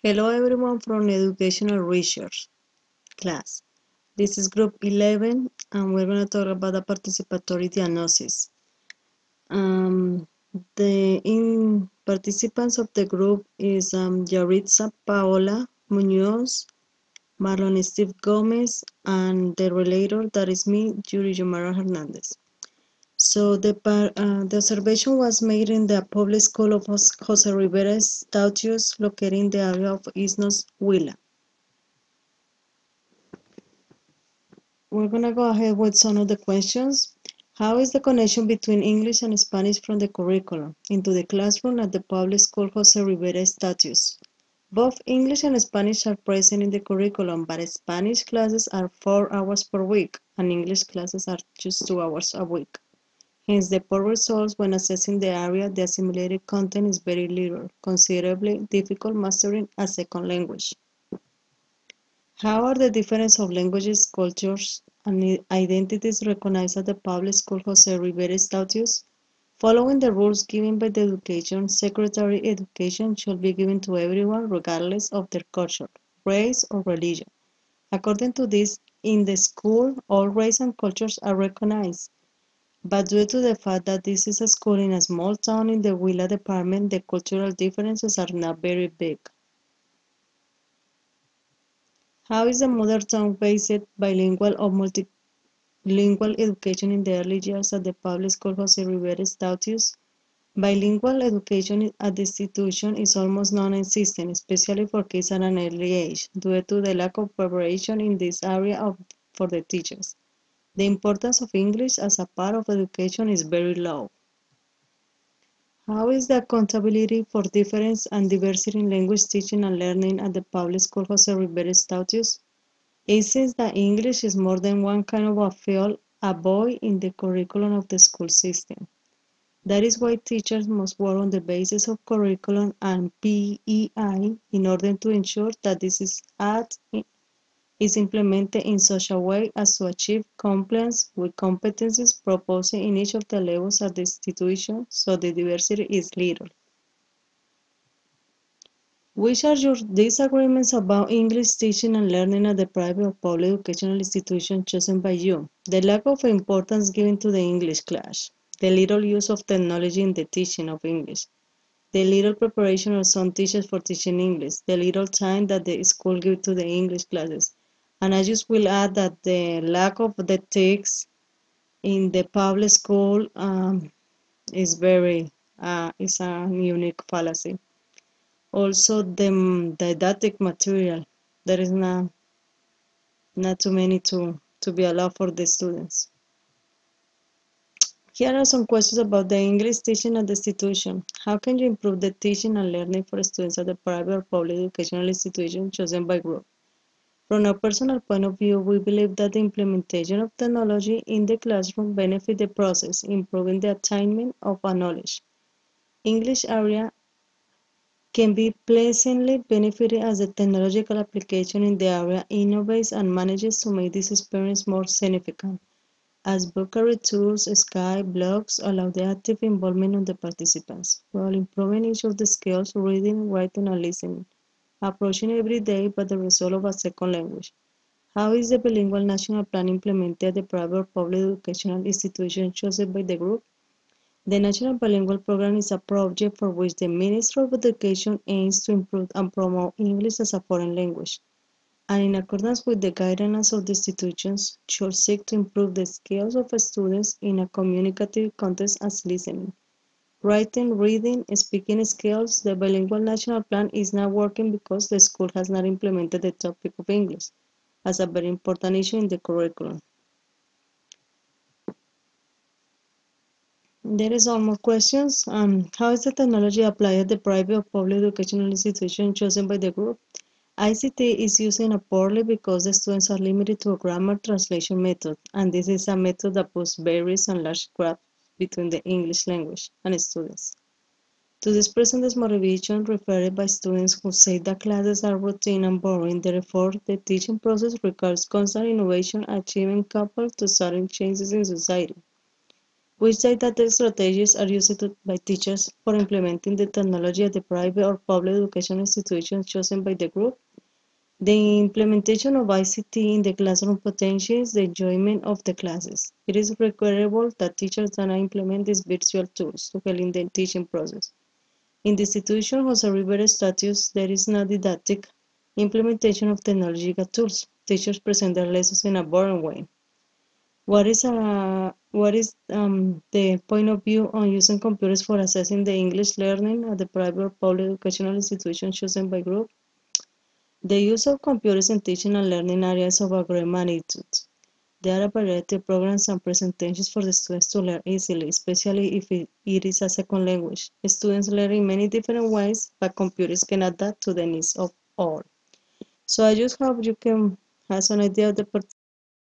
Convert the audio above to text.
Hello everyone from Educational Research class. This is group 11 and we're going to talk about the participatory diagnosis. The participants of the group is Yaritza Paola Munoz, Marlon Steve Gomez, and the relator, that is me, Yuri Yomara Hernandez. So the observation was made in the public school of Jose Rivera Statues located in the area of Isnos, Huila. We're going to go ahead with some of the questions. How is the connection between English and Spanish from the curriculum into the classroom at the public school Jose Rivera Statues? Both English and Spanish are present in the curriculum, but Spanish classes are 4 hours per week and English classes are just 2 hours a week. Hence, the poor results when assessing the area, the assimilated content is very little, considerably difficult mastering a second language. How are the difference of languages, cultures, and identities recognized at the public school Jose Rivera Statues? Following the rules given by the Education Secretary, education should be given to everyone regardless of their culture, race, or religion. According to this, in the school, all race and cultures are recognized. But due to the fact that this is a school in a small town in the Huila department, the cultural differences are not very big. How is the mother tongue-based bilingual or multilingual education in the early years at the public school Jose Rivera Statues? Bilingual education at the institution is almost non-existent, especially for kids at an early age, due to the lack of preparation in this area for the teachers. The importance of English as a part of education is very low. How is the accountability for difference and diversity in language teaching and learning at the public school Jose Rivera Statues? It says that English is more than one kind of a field, a boy in the curriculum of the school system. That is why teachers must work on the basis of curriculum and PEI in order to ensure that this is implemented in such a way as to achieve compliance with competencies proposed in each of the levels at the institution, so the diversity is little. Which are your disagreements about English teaching and learning at the private or public educational institution chosen by you? The lack of importance given to the English class, the little use of technology in the teaching of English, the little preparation of some teachers for teaching English, the little time that the school gives to the English classes. And I just will add that the lack of the texts in the public school is is a unique fallacy. Also, the didactic material, there is not too many to be allowed for the students. Here are some questions about the English teaching at the institution. How can you improve the teaching and learning for students at the private or public educational institution chosen by group? From a personal point of view, we believe that the implementation of technology in the classroom benefits the process, improving the attainment of a knowledge. English area can be pleasantly benefited as the technological application in the area innovates and manages to make this experience more significant, as bookery tools, Skype, blogs allow the active involvement of the participants, while improving each of the skills reading, writing, and listening, approaching every day but the result of a second language. How is the bilingual national plan implemented at the private or public educational institution chosen by the group? The National Bilingual Program is a project for which the Ministry of Education aims to improve and promote English as a foreign language, and in accordance with the guidelines of the institutions, should seek to improve the skills of students in a communicative context as listening, writing, reading, speaking skills. The Bilingual National Plan is not working because the school has not implemented the topic of English as a very important issue in the curriculum. There is one more questions. How is the technology applied at the private or public educational institution chosen by the group? ICT is used poorly because the students are limited to a grammar translation method, and this is a method that puts barriers and large gaps between the English language and students. To this present desmotivation referred by students who say that classes are routine and boring, therefore the teaching process requires constant innovation, achieving coupled to sudden changes in society. Which data strategies are used by teachers for implementing the technology at the private or public education institutions chosen by the group? The implementation of ICT in the classroom potentiates the enjoyment of the classes. It is required that teachers can implement these virtual tools to help in the teaching process. In the institution Jose Rivera status, there is no didactic implementation of technological tools. Teachers present their lessons in a boring way. What is the point of view on using computers for assessing the English learning at the private or public educational institution chosen by group? The use of computers in teaching and learning areas of a great magnitude. There are a variety of programs and presentations for the students to learn easily, especially if it is a second language. Students learn in many different ways, but computers can adapt to the needs of all. So I just hope you can have an idea of the